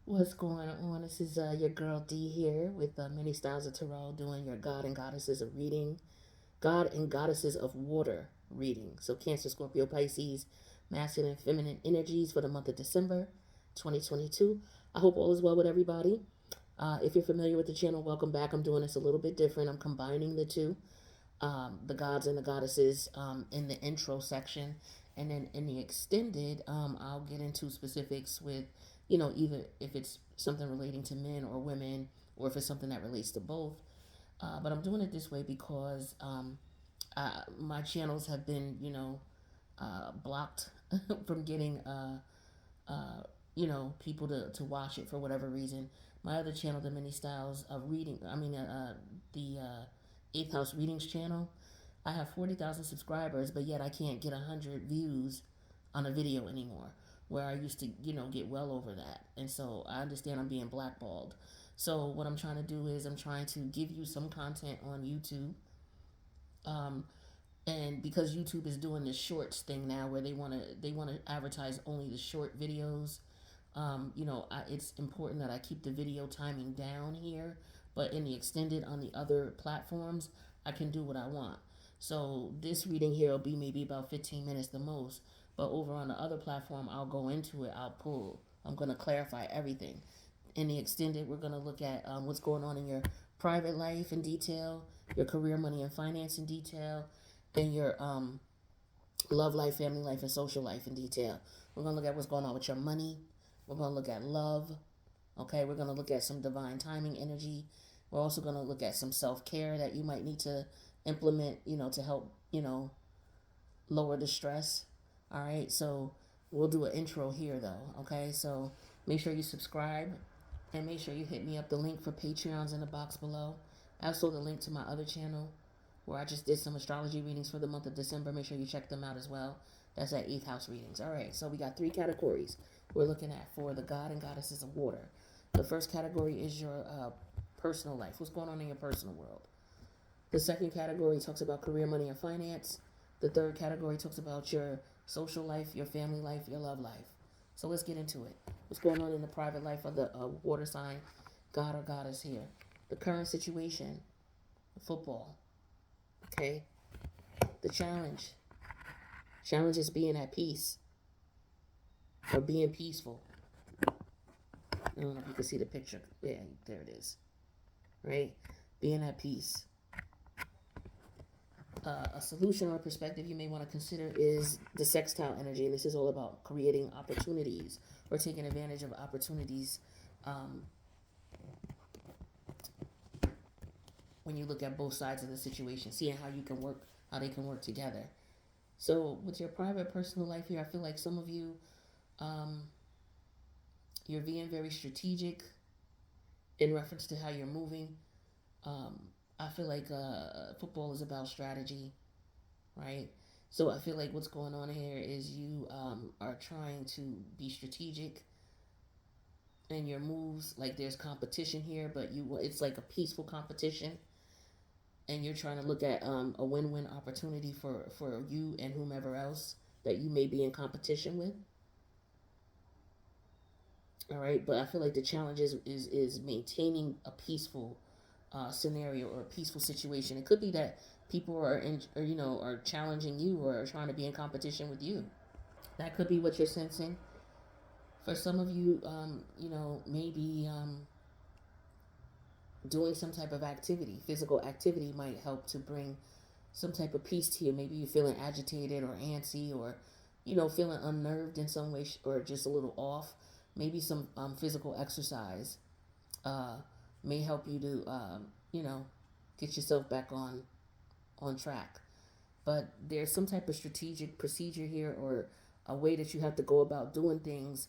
What's going on? This is your girl D here with Many Styles of Tarot doing your God and Goddesses of reading, God and Goddesses of Water reading. So Cancer, Scorpio, Pisces, masculine and feminine energies for the month of December 2022. I hope all is well with everybody. If you're familiar with the channel, welcome back. I'm doing this a little bit different. I'm combining the two, the gods and the goddesses in the intro section. And then in the extended, I'll get into specifics with, either if it's something relating to men or women, or if it's something that relates to both. But I'm doing it this way because my channels have been, blocked from getting, people to watch it for whatever reason. My other channel, the Many Styles of Reading, the Eighth House Readings channel, I have 40,000 subscribers, but yet I can't get 100 views on a video anymore, where I used to, get well over that. And so I understand I'm being blackballed. So what I'm trying to do is I'm trying to give you some content on YouTube. Um, and because YouTube is doing this shorts thing now, where they want to advertise only the short videos, it's important that I keep the video timing down here. But in the extended on the other platforms, I can do what I want. So this reading here will be maybe about 15 minutes the most. But over on the other platform, I'll go into it. I'm going to clarify everything. In the extended, we're going to look at what's going on in your private life in detail, your career, money, and finance in detail, and your love life, family life, and social life in detail. We're going to look at what's going on with your money. We're going to look at love. Okay, we're going to look at some divine timing energy. We're also going to look at some self-care that you might need to implement, to help, lower the stress. All right, so we'll do an intro here though. Okay, so make sure you subscribe and make sure you hit me up. The link for Patreon's in the box below. Also, the link to my other channel where I just did some astrology readings for the month of December. Make sure you check them out as well. That's at 8th House Readings. All right, so we got three categories we're looking at for the God and Goddesses of Water. The first category is your personal life. What's going on in your personal world? The second category talks about career, money, and finance. The third category talks about your social life, your family life, your love life. So let's get into it. What's going on in the private life of the water sign, God or Goddess here? The current situation, football. Okay. The challenge. Challenge is being at peace or being peaceful. I don't know if you can see the picture. Yeah, there it is. Right? Being at peace. A solution or perspective you may want to consider is the sextile energy, and this is all about creating opportunities or taking advantage of opportunities um, when you look at both sides of the situation, seeing how they can work together. So with your private personal life here, I feel like some of you, um, you're being very strategic in reference to how you're moving. Um, I feel like football is about strategy, right? So I feel like what's going on here is you are trying to be strategic in your moves. Like there's competition here, but it's like a peaceful competition, and you're trying to look at a win-win opportunity for you and whomever else that you may be in competition with. All right, but I feel like the challenge is maintaining a peaceful scenario or a peaceful situation. It could be that people are are challenging you or are trying to be in competition with you. That could be what you're sensing. For some of you, maybe doing some type of activity, physical activity, might help to bring some type of peace to you. Maybe you're feeling agitated or antsy or, feeling unnerved in some way or just a little off. Maybe some physical exercise uh, may help you to, get yourself back on track. But there's some type of strategic procedure here or a way that you have to go about doing things,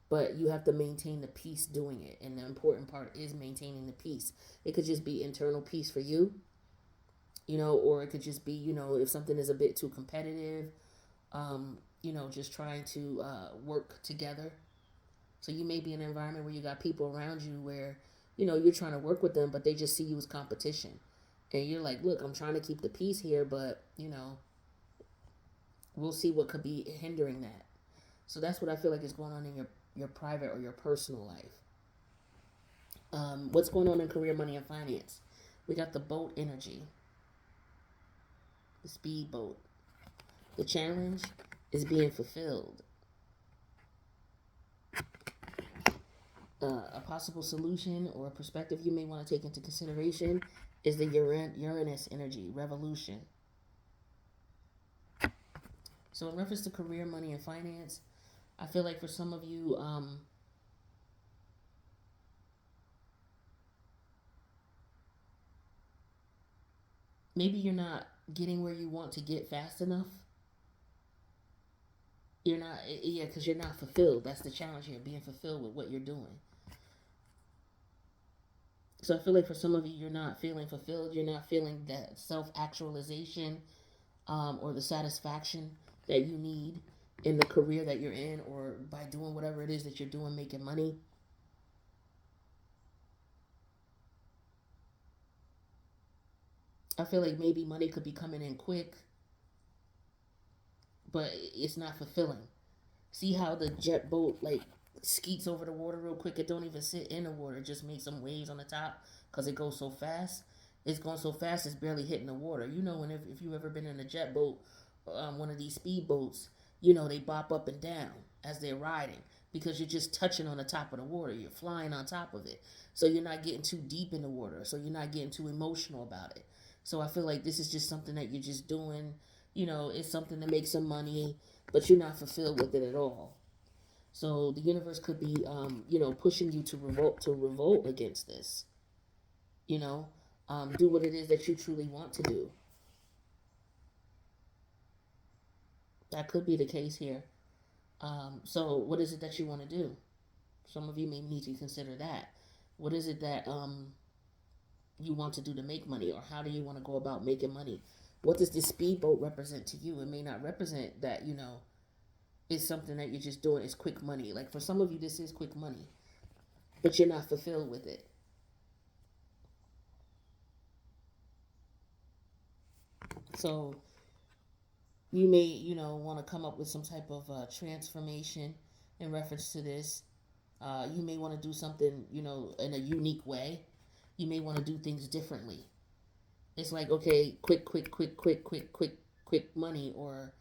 but you have to maintain the peace doing it. And the important part is maintaining the peace. It could just be internal peace for you, or it could just be, if something is a bit too competitive, just trying to work together. So you may be in an environment where you got people around you where, you're trying to work with them, but they just see you as competition. And you're like, look, I'm trying to keep the peace here, but, we'll see what could be hindering that. So that's what I feel like is going on in your private or your personal life. What's going on in career, money, and finance? We got the boat energy, the speedboat. The challenge is being fulfilled. A possible solution or a perspective you may want to take into consideration is the Uranus energy, revolution. So, in reference to career, money, and finance, I feel like for some of you, maybe you're not getting where you want to get fast enough. You're not, yeah, because you're not fulfilled. That's the challenge here, being fulfilled with what you're doing. So I feel like for some of you, you're not feeling fulfilled. You're not feeling that self actualization, or the satisfaction that you need in the career that you're in, or by doing whatever it is that you're doing, making money. I feel like maybe money could be coming in quick, but it's not fulfilling. See how the jet boat like skeets over the water real quick? It don't even sit in the water. It just makes some waves on the top because it goes so fast. It's going so fast it's barely hitting the water. You know, whenever if you've ever been in a jet boat, one of these speed boats, you know they bop up and down as they're riding because you're just touching on the top of the water. You're flying on top of it, so you're not getting too deep in the water. So you're not getting too emotional about it. So I feel like this is just something that you're just doing. You know, it's something to make some money, but you're not fulfilled with it at all. So the universe could be, pushing you to revolt against this. You know, do what it is that you truly want to do. That could be the case here. So what is it that you want to do? Some of you may need to consider that. What is it that you want to do to make money, or how do you want to go about making money? What does this speedboat represent to you? It may not represent that, it's something that you're just doing. It's quick money. Like for some of you, this is quick money, but you're not fulfilled with it. So you may, want to come up with some type of transformation in reference to this. You may want to do something, in a unique way. You may want to do things differently. It's like, okay, quick money, or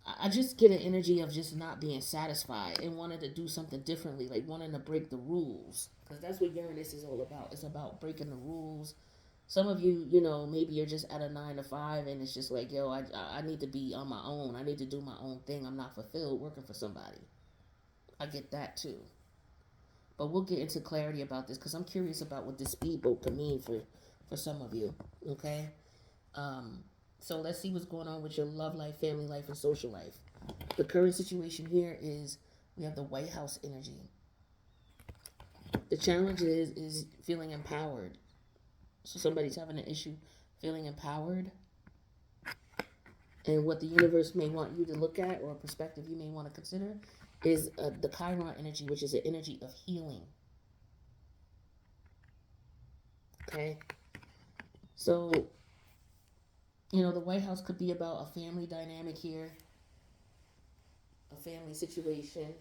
I just get an energy of just not being satisfied and wanting to do something differently, like wanting to break the rules. Because that's what Uranus is all about. It's about breaking the rules. Some of you, maybe you're just at a 9 to 5 and it's just like, yo, I need to be on my own. I need to do my own thing. I'm not fulfilled working for somebody. I get that too. But we'll get into clarity about this because I'm curious about what this speedboat could mean for some of you. Okay? Um, so let's see what's going on with your love life, family life, and social life. The current situation here is we have the White House energy. The challenge is feeling empowered. So somebody's having an issue feeling empowered. And what the universe may want you to look at, or a perspective you may want to consider, is the Chiron energy, which is an energy of healing. Okay? So, the White House could be about a family dynamic here, a family situation.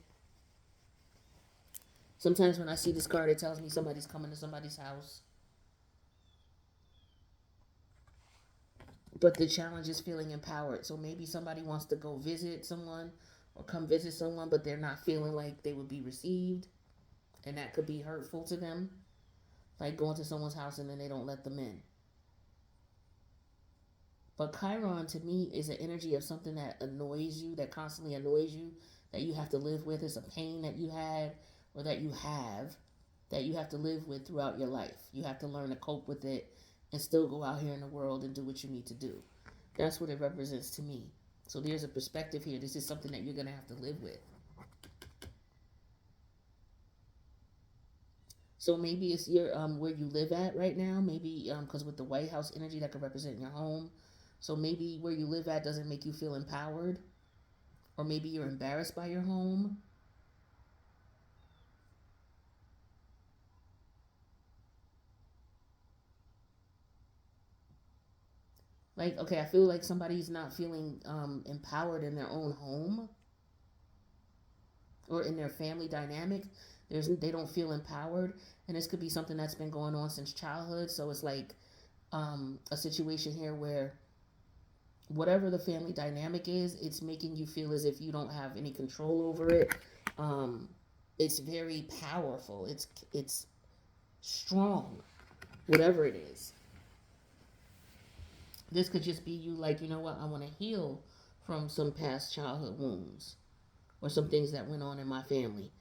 Sometimes when I see this card, it tells me somebody's coming to somebody's house. But the challenge is feeling empowered. So maybe somebody wants to go visit someone or come visit someone, but they're not feeling like they would be received. And that could be hurtful to them. Like going to someone's house and then they don't let them in. But Chiron to me is an energy of something that annoys you, that constantly annoys you, that you have to live with. It's a pain that you had or that you have to live with throughout your life. You have to learn to cope with it and still go out here in the world and do what you need to do. That's what it represents to me. So there's a perspective here. This is something that you're going to have to live with. So maybe it's your where you live at right now. Maybe because with the White House energy, that could represent your home. So maybe where you live at doesn't make you feel empowered, or maybe you're embarrassed by your home. Like, okay, I feel like somebody's not feeling empowered in their own home. or in their family dynamic, they don't feel empowered, and this could be something that's been going on since childhood. So it's like a situation here where whatever the family dynamic is, it's making you feel as if you don't have any control over it. Um, it's very powerful. It's strong, whatever it is. This could just be you, like, you know what, I want to heal from some past childhood wounds or some things that went on in my family.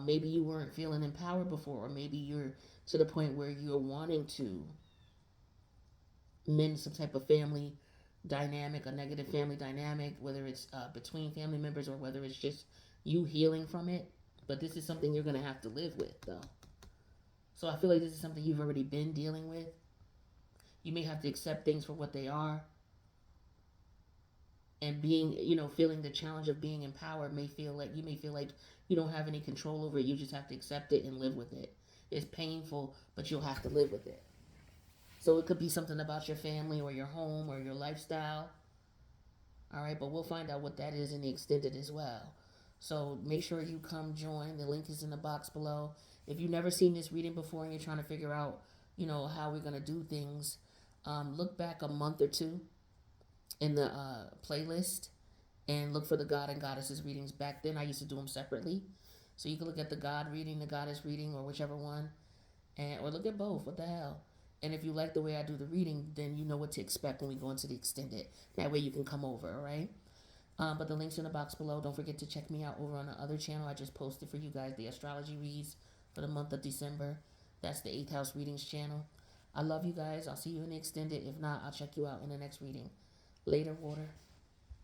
Maybe you weren't feeling empowered before, or maybe you're to the point where you're wanting to mend some type of family dynamic, a negative family dynamic, whether it's between family members or whether it's just you healing from it. But this is something you're going to have to live with, though. So I feel like this is something you've already been dealing with. You may have to accept things for what they are. And being, feeling the challenge of being empowered may feel like you don't have any control over it. You just have to accept it and live with it. It's painful, but you'll have to live with it. So it could be something about your family or your home or your lifestyle. All right, but we'll find out what that is in the extended as well. So make sure you come join. The link is in the box below. If you've never seen this reading before and you're trying to figure out, how we're going to do things, look back a month or two in the playlist and look for the God and Goddesses readings. Back then, I used to do them separately. So you can look at the God reading, the Goddess reading, or whichever one, or look at both. What the hell? And if you like the way I do the reading, then you know what to expect when we go into the extended. That way you can come over, all right? But the link's in the box below. Don't forget to check me out over on the other channel. I just posted for you guys the astrology reads for the month of December. That's the 8th house readings channel. I love you guys. I'll see you in the extended. If not, I'll check you out in the next reading. Later, water.